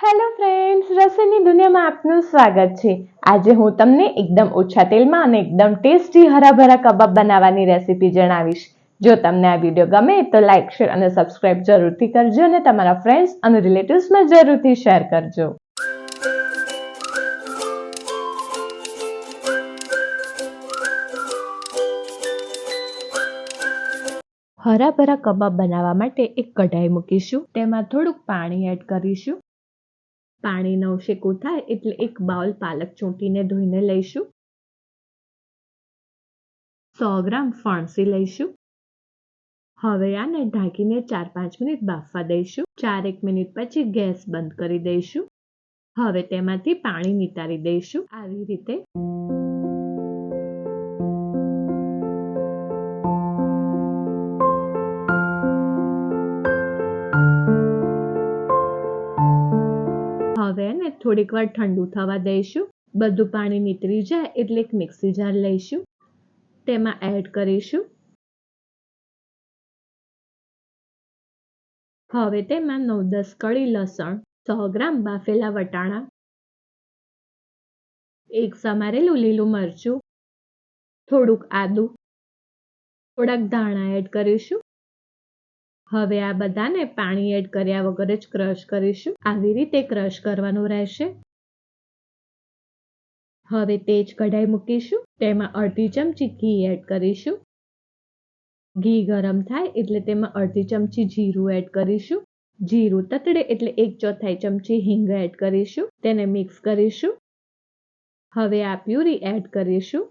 Hello friends, રસોઈની દુનિયામાં આપનું સ્વાગત છે। આજે હું તમને એકદમ ઓછા તેલમાં અને એકદમ ટેસ્ટી હરાભરા કબાબ બનાવવાની રેસીપી જણાવીશ। જો તમને આ વિડીયો ગમે તો લાઇક, શેર અને સબસ્ક્રાઇબ જરૂરથી કરજો અને તમારા ફ્રેન્ડ્સ અને રિલેટિવ્સમાં જરૂરથી શેર કરજો। હરાભરા કબાબ બનાવવા માટે એક કઢાઈ મૂકીશું। તેમાં થોડુંક પાણી એડ કરીશું। પાણી નવશેકું થાય એટલે એક બાઉલ પાલક ચૂંટીને ધોઈને લઈશું। 100 ગ્રામ ફણસી લઈશું। હવે આને ઢાંકીને 4-5 મિનિટ બાફવા દઈશું। 4-1 મિનિટ પછી ગેસ બંધ કરી દઈશું। હવે તેમાંથી પાણી નિતારી દઈશું આવી રીતે। હવે એને થોડીક વાર ઠંડુ થવા દઈશું। બધું પાણી નીતરી જાય એટલે એક મિક્સી જાર લઈશું। તેમાં એડ કરીશું। હવે તેમાં 9-10 કળી લસણ, 100 ગ્રામ બાફેલા વટાણા, એક સમારેલું લીલું મરચું, થોડુંક આદું, થોડાક ધાણા એડ કરીશું। હવે આ બધાને પાણી એડ કર્યા વગર જ ક્રશ કરીશું। આવી રીતે ક્રશ કરવાનું રહેશે। હવે તે જ કઢાઈ મૂકીશું। તેમાં અડધી ચમચી ઘી એડ કરીશું। ઘી ગરમ થાય એટલે તેમાં અડધી ચમચી જીરું એડ કરીશું। જીરું તતડે એટલે 1/4 ચમચી હિંગ એડ કરીશું। તેને મિક્સ કરીશું। હવે આ પ્યુરી એડ કરીશું।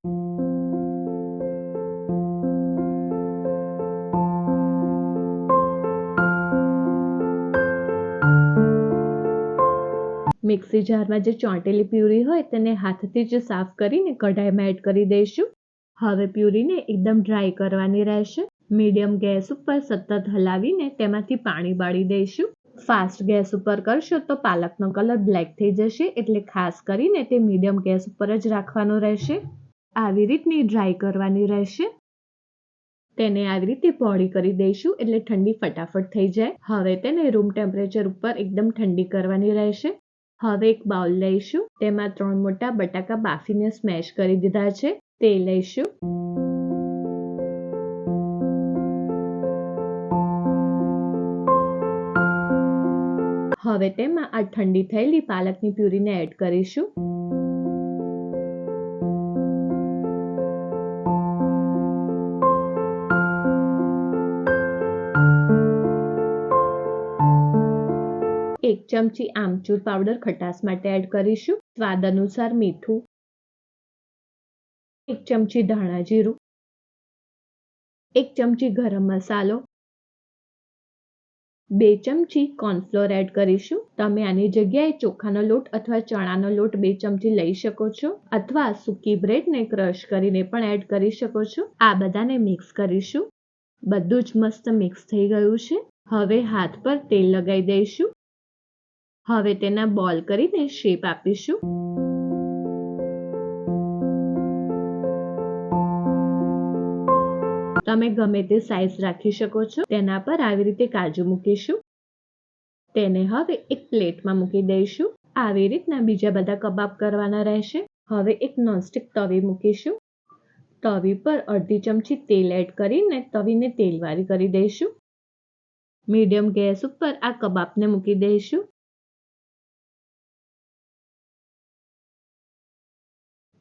મિક્સી જારમાં જે ચોંટેલી પ્યુરી હોય તેને હાથથી જ સાફ કરીને કઢાઈમાં એડ કરી દઈશું। હવે પ્યુરીને એકદમ ડ્રાય કરવાની રહેશે। મીડિયમ ગેસ ઉપર સતત હલાવીને તેમાંથી પાણી બાળી દઈશું। ફાસ્ટ ગેસ ઉપર કરશો તો પાલકનો કલર બ્લેક થઈ જશે, એટલે ખાસ કરીને તે મીડિયમ ગેસ ઉપર જ રાખવાનો રહેશે। આવી રીતની ડ્રાય કરવાની રહેશે। તેને આવી રીતે પોળી કરી દઈશું એટલે ઠંડી ફટાફટ થઈ જાય। હવે તેને રૂમ ટેમ્પરેચર ઉપર એકદમ ઠંડી કરવાની રહેશે। હવે એક બાઉલ લઈશું। તેમાં 3 મોટા બટાકા બાફીને સ્મેશ કરી દીધા છે તે લઈશું। હવે તેમાં આ ઠંડી થયેલી પાલકની પ્યુરીને એડ કરીશું। એક ચમચી આમચૂર પાવડર ખટાશ માટે એડ કરીશું। સ્વાદ અનુસાર મીઠું, 1 ચમચી ધાણા જીરું, 1 ચમચી ગરમ મસાલો, 2 ચમચી કોર્નફ્લોર એડ કરીશું। તમે આની જગ્યાએ ચોખાનો લોટ અથવા ચણાનો લોટ 2 ચમચી લઈ શકો છો, અથવા સૂકી બ્રેડને ક્રશ કરીને પણ એડ કરી શકો છો। આ બધાને મિક્સ કરીશું। બધું જ મસ્ત મિક્સ થઈ ગયું છે। હવે હાથ પર તેલ લગાવી દઈશું। હવે તેના બોલ કરીને શેપ આપીશું। તમે ગમે તે સાઈઝ રાખી શકો છો। તેના પર આવી રીતે કાજુ મૂકીશું। તેને હવે એક પ્લેટમાં મૂકી દઈશું। આવી રીતના બીજા બધા કબાબ કરવાના રહેશે। હવે એક નોનસ્ટિક તવી મૂકીશું। તવી પર અડધી ચમચી તેલ એડ કરીને તવીને તેલવાળી કરી દઈશું। મીડિયમ ગેસ ઉપર આ કબાબને મૂકી દઈશું।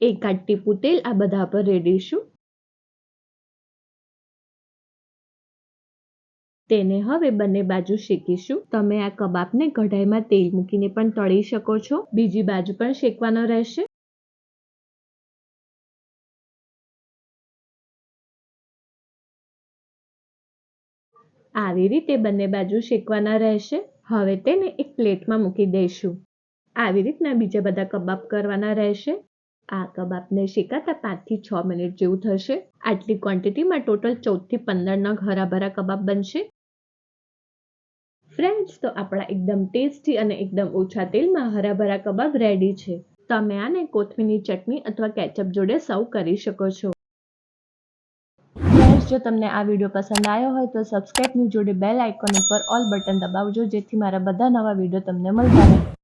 એક ટીપું તેલ આ બધા પર રેડીશું। તેને હવે બંને બાજુ શેકીશું। તમે આ કબાબને કઢાઈમાં તેલ મૂકીને પણ તળી શકો છો। બીજી બાજુ પણ શેકવાનો રહેશે। આવી રીતે બંને બાજુ શેકવાના રહેશે। હવે તેને એક પ્લેટમાં મૂકી દઈશું। આવી રીતના બીજા બધા કબાબ કરવાના રહેશે। આ કબાબને શેકાતા 5 થી 6 મિનિટ જેવું થશે। આટલી ક્વોન્ટિટીમાં ટોટલ 14 થી 15 નગ હરાભરા કબાબ બનશે। ફ્રેન્ડ્સ, તો આપણા એકદમ ટેસ્ટી અને એકદમ ઓછા તેલમાં હરાભરા કબાબ રેડી છે। તમે આને કોથમીરની ચટણી અથવા કેચઅપ જોડે સર્વ કરી શકો છો। જો તમને આ વિડીયો પસંદ આવ્યો હોય તો સબસ્ક્રાઇબની જોડે બેલ આઇકોન ઉપર ઓલ બટન દબાવજો, જેથી મારા બધા નવા વિડીયો તમને મળતા રહે।